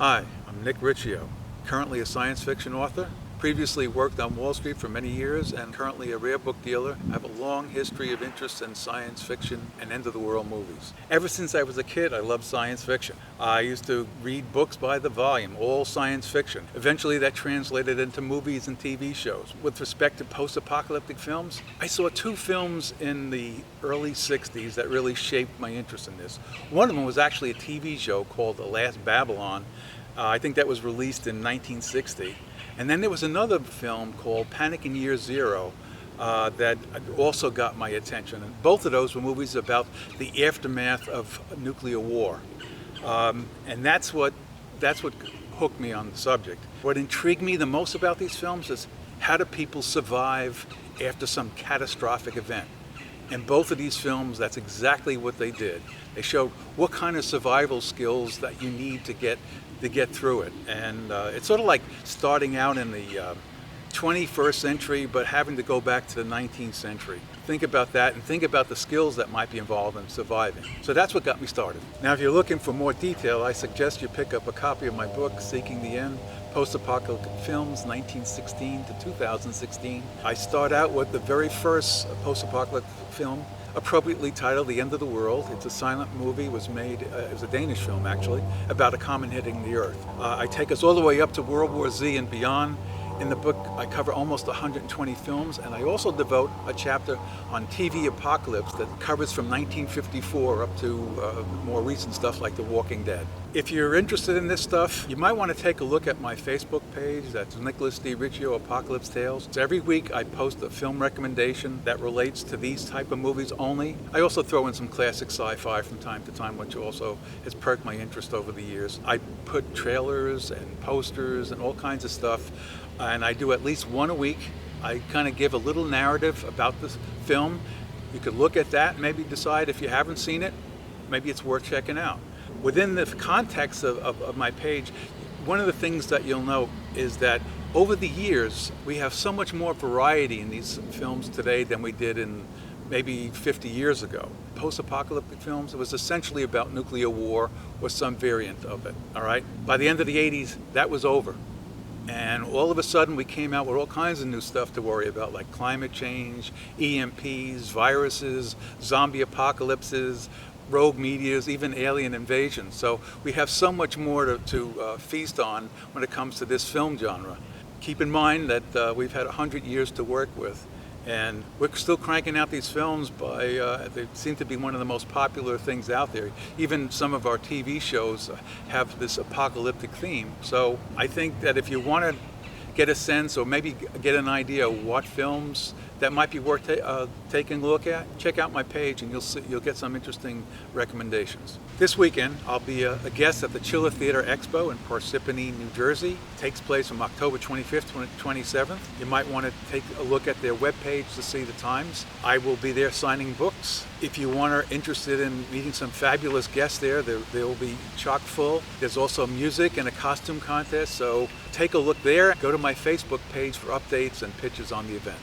Hi, I'm Nick Riccio, currently a science fiction author. Previously worked on Wall Street for many years and currently a rare book dealer. I have a long history of interest in science fiction and end-of-the-world movies. Ever since I was a kid, I loved science fiction. I used to read books by the volume, all science fiction. Eventually that translated into movies and TV shows. With respect to post-apocalyptic films, I saw two films in the early 60s that really shaped my interest in this. One of them was actually a TV show called The Last Babylon. I think that was released in 1960. And then there was another film called Panic in Year Zero that also got my attention. And both of those were movies about the aftermath of nuclear war. And that's what hooked me on the subject. What intrigued me the most about these films is how do people survive after some catastrophic event? In both of these films, that's exactly what they did. They showed what kind of survival skills that you need to get through it. And it's sort of like starting out in the 21st century, but having to go back to the 19th century. Think about that and think about the skills that might be involved in surviving. So that's what got me started. Now, if you're looking for more detail, I suggest you pick up a copy of my book, Seeking the End, Post-Apocalyptic Films, 1916 to 2016. I start out with the very first post-apocalyptic film, appropriately titled The End of the World. It's a silent movie. It was a Danish film actually, about a comet hitting the Earth. I take us all the way up to World War Z and beyond. In the book, I cover almost 120 films, and I also devote a chapter on TV apocalypse that covers from 1954 up to more recent stuff like The Walking Dead. If you're interested in this stuff, you might want to take a look at my Facebook page. That's Nicholas D. Riccio Apocalypse Tales. So every week I post a film recommendation that relates to these type of movies only. I also throw in some classic sci-fi from time to time, which also has perked my interest over the years. I put trailers and posters and all kinds of stuff, and I do at least one a week. I kind of give a little narrative about the film. You could look at that and maybe decide if you haven't seen it, maybe it's worth checking out. Within the context of my page, one of the things that you'll note is that over the years, we have so much more variety in these films today than we did in maybe 50 years ago. Post-apocalyptic films, it was essentially about nuclear war or some variant of it, all right? By the end of the 80s, that was over. And all of a sudden we came out with all kinds of new stuff to worry about, like climate change, EMPs, viruses, zombie apocalypses, rogue meteors, even alien invasions. So we have so much more to feast on when it comes to this film genre. Keep in mind that we've had 100 years to work with. And we're still cranking out these films they seem to be one of the most popular things out there. Even some of our TV shows have this apocalyptic theme. So I think that if you want to get a sense or maybe get an idea of what films that might be worth taking a look at, check out my page and you'll get some interesting recommendations. This weekend, I'll be a guest at the Chiller Theater Expo in Parsippany, New Jersey. It takes place from October 25th to 27th. You might want to take a look at their webpage to see the times. I will be there signing books. If you are interested in meeting some fabulous guests there will be chock full. There's also music and a costume contest, so take a look there. Go to my Facebook page for updates and pictures on the event.